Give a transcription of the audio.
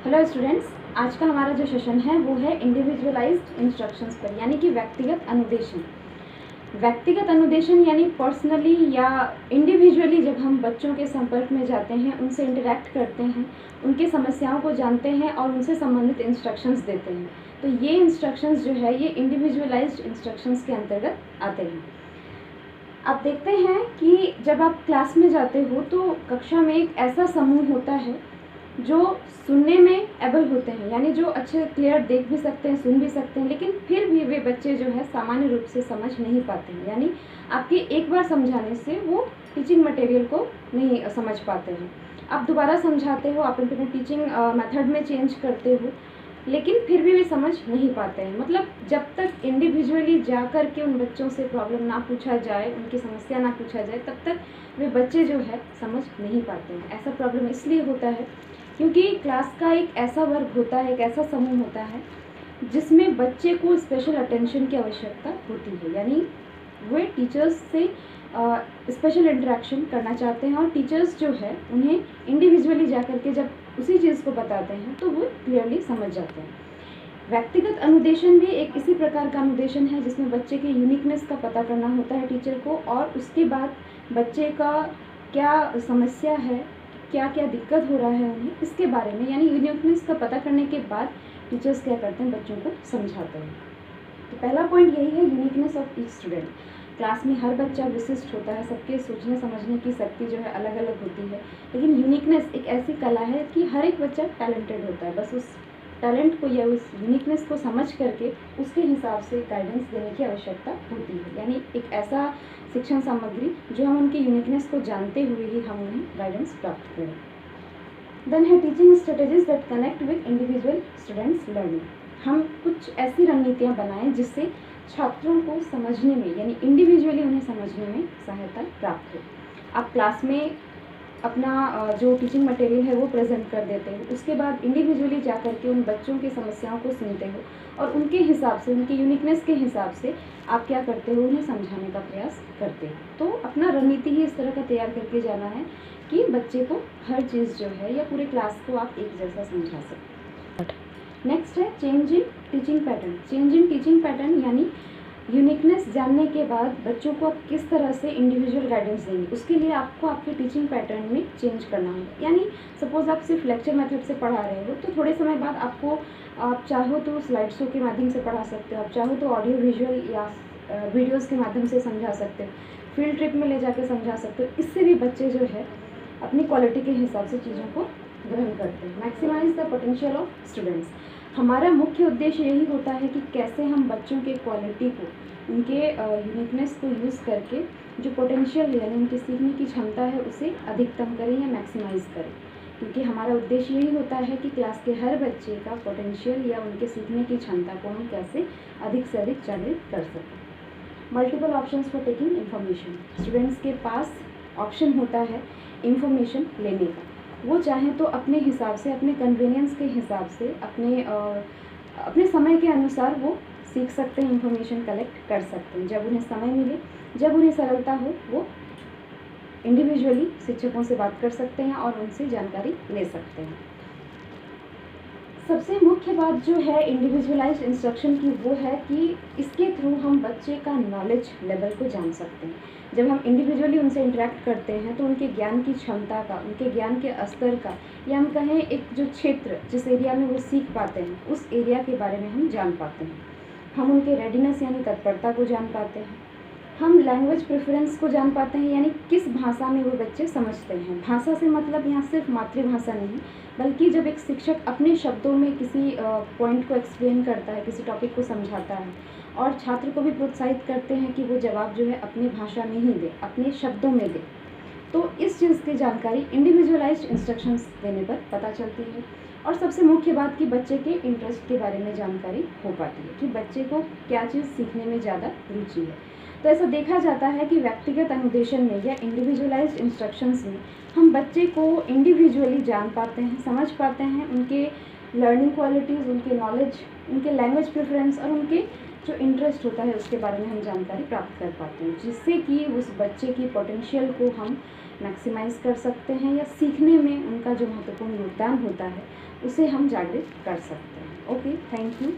Hello students, आज का हमारा जो सेशन है वो है इंडिविजुअलाइज्ड इंस्ट्रक्शंस पर, यानी कि व्यक्तिगत अनुदेशन। व्यक्तिगत अनुदेशन यानी पर्सनली या इंडिविजुअली जब हम बच्चों के संपर्क में जाते हैं, उनसे इंटरेक्ट करते हैं, उनकी समस्याओं को जानते हैं और उनसे संबंधित इंस्ट्रक्शंस देते हैं, तो ये इंस्ट्रक्शंस जो है ये इंडिविजुअलाइज्ड इंस्ट्रक्शंस के अंतर्गत आते हैं। आप देखते हैं कि जब आप क्लास में जाते हो तो कक्षा में एक ऐसा समूह होता है जो सुनने में एबल होते हैं, यानी जो अच्छे क्लियर देख भी सकते हैं, सुन भी सकते हैं, लेकिन फिर भी वे बच्चे जो है सामान्य रूप से समझ नहीं पाते हैं, यानी आपके एक बार समझाने से वो टीचिंग मटेरियल को नहीं समझ पाते हैं। आप दोबारा समझाते हो, आप अपने टीचिंग मेथड में चेंज करते हो, लेकिन फिर भी वे समझ नहीं पाते हैं। मतलब जब तक इंडिविजुअली जा कर के उन बच्चों से प्रॉब्लम ना पूछा जाए, उनकी समस्या ना पूछा जाए, तब तक वे बच्चे जो है समझ नहीं पाते हैं। ऐसा प्रॉब्लम इसलिए होता है क्योंकि क्लास का एक ऐसा वर्ग होता है, एक ऐसा समूह होता है जिसमें बच्चे को स्पेशल अटेंशन की आवश्यकता होती है, यानी वे टीचर्स से स्पेशल इंटरेक्शन करना चाहते हैं और टीचर्स जो है उन्हें इंडिविजुअली जा कर के जब उसी चीज़ को बताते हैं तो वो क्लियरली समझ जाते हैं। व्यक्तिगत अनुदेशन भी एक इसी प्रकार का अनुदेशन है जिसमें बच्चे के यूनिकनेस का पता करना होता है टीचर को, और उसके बाद बच्चे का क्या समस्या है, क्या क्या दिक्कत हो रहा है उन्हें, इसके बारे में, यानी यूनिकनेस का पता करने के बाद टीचर्स क्या करते हैं, बच्चों को समझाते हैं। तो पहला पॉइंट यही है, uniqueness of each student. Class में हर बच्चा विशिष्ट होता है, सबके सोचने समझने की शक्ति जो है अलग अलग होती है, लेकिन यूनिकनेस एक ऐसी कला है कि हर एक बच्चा टैलेंटेड होता है। बस उस टैलेंट को या उस यूनिकनेस को समझ करके उसके हिसाब से गाइडेंस देने की आवश्यकता होती है, यानी एक ऐसा शिक्षण सामग्री जो हम उनकी यूनिकनेस को जानते हुए ही हम उन्हें गाइडेंस प्राप्त करें। देन है teaching strategies that connect with individual students learning. हम कुछ ऐसी रणनीतियाँ बनाएं जिससे छात्रों को समझने में, यानी इंडिविजुअली उन्हें समझने में सहायता प्राप्त हो। आप क्लास में अपना जो टीचिंग मटेरियल है वो प्रेजेंट कर देते हो, उसके बाद इंडिविजुअली जा कर के उन बच्चों की समस्याओं को सुनते हो और उनके हिसाब से, उनकी यूनिकनेस के हिसाब से आप क्या करते हो, उन्हें समझाने का प्रयास करते हो। तो अपना रणनीति ही इस तरह का तैयार करके जाना है कि बच्चे को हर चीज़ जो है या पूरे क्लास को आप एक जैसा समझा सकें। नेक्स्ट है change in teaching pattern. Change in teaching pattern यानी यूनिकनेस जानने के बाद बच्चों को आप किस तरह से इंडिविजुअल गाइडेंस देंगे, उसके लिए आपको आपके टीचिंग पैटर्न में चेंज करना होगा। यानी सपोज आप सिर्फ लेक्चर मेथड से पढ़ा रहे हो तो थोड़े समय बाद आपको, आप चाहो तो स्लाइड शो के माध्यम से पढ़ा सकते हो, आप चाहो तो ऑडियो विजुअल या वीडियोज़ के माध्यम से समझा सकते हो, फील्ड ट्रिप में ले जाकर समझा सकते हो। इससे भी बच्चे जो है अपनी क्वालिटी के हिसाब से चीज़ों को ग्रहण करते हैं। Maximise the potential of students. हमारा मुख्य उद्देश्य यही होता है कि कैसे हम बच्चों के क्वालिटी को, उनके यूनिकनेस को यूज़ करके जो पोटेंशियल है, यानी उनकी सीखने की क्षमता है, उसे अधिकतम करें या मैक्सिमाइज़ करें। क्योंकि हमारा उद्देश्य यही होता है कि क्लास के हर बच्चे का पोटेंशियल या उनके सीखने की क्षमता को हम कैसे अधिक से अधिक जागृत कर सकें। Multiple options for taking information. Students के पास ऑप्शन होता है इंफॉर्मेशन लेने का। वो चाहें तो अपने हिसाब से, अपने कन्वीनियंस के हिसाब से, अपने समय के अनुसार वो सीख सकते हैं, इंफॉर्मेशन कलेक्ट कर सकते हैं। जब उन्हें समय मिले, जब उन्हें सरलता हो, वो इंडिविजुअली शिक्षकों से बात कर सकते हैं और उनसे जानकारी ले सकते हैं। सबसे मुख्य बात जो है इंडिविजुअलाइज्ड इंस्ट्रक्शन की वो है कि इसके थ्रू हम बच्चे का नॉलेज लेवल को जान सकते हैं। जब हम इंडिविजुअली उनसे इंटरेक्ट करते हैं तो उनके ज्ञान की क्षमता का, उनके ज्ञान के स्तर का, या हम कहें एक जो क्षेत्र, जिस एरिया में वो सीख पाते हैं, उस एरिया के बारे में हम जान पाते हैं। हम उनके रेडीनेस यानी तत्परता को जान पाते हैं। हम लैंग्वेज प्रेफरेंस को जान पाते हैं, यानी किस भाषा में वो बच्चे समझते हैं। भाषा से मतलब यहाँ सिर्फ मातृभाषा नहीं, बल्कि जब एक शिक्षक अपने शब्दों में किसी पॉइंट को एक्सप्लेन करता है, किसी टॉपिक को समझाता है और छात्र को भी प्रोत्साहित करते हैं कि वो जवाब जो है अपनी भाषा में ही दे, अपने शब्दों में दे, तो इस चीज़ की जानकारी इंडिविजुअलाइज्ड इंस्ट्रक्शंस देने पर पता चलती है। और सबसे मुख्य बात कि बच्चे के इंटरेस्ट के बारे में जानकारी हो पाती है कि बच्चे को क्या चीज़ सीखने में ज़्यादा रुचि है। तो ऐसा देखा जाता है कि व्यक्तिगत अनुदेशन में या इंडिविजुअलाइज्ड इंस्ट्रक्शंस में हम बच्चे को इंडिविजुअली जान पाते हैं, समझ पाते हैं, उनके लर्निंग क्वालिटीज़, उनके नॉलेज, उनके लैंग्वेज प्रेफरेंस और उनके जो इंटरेस्ट होता है उसके बारे में हम जानकारी प्राप्त कर पाते हैं, जिससे कि उस बच्चे की पोटेंशियल को हम मैक्सिमाइज़ कर सकते हैं या सीखने में उनका जो महत्वपूर्ण योगदान होता है उसे हम जागृत कर सकते हैं। Okay, thank you.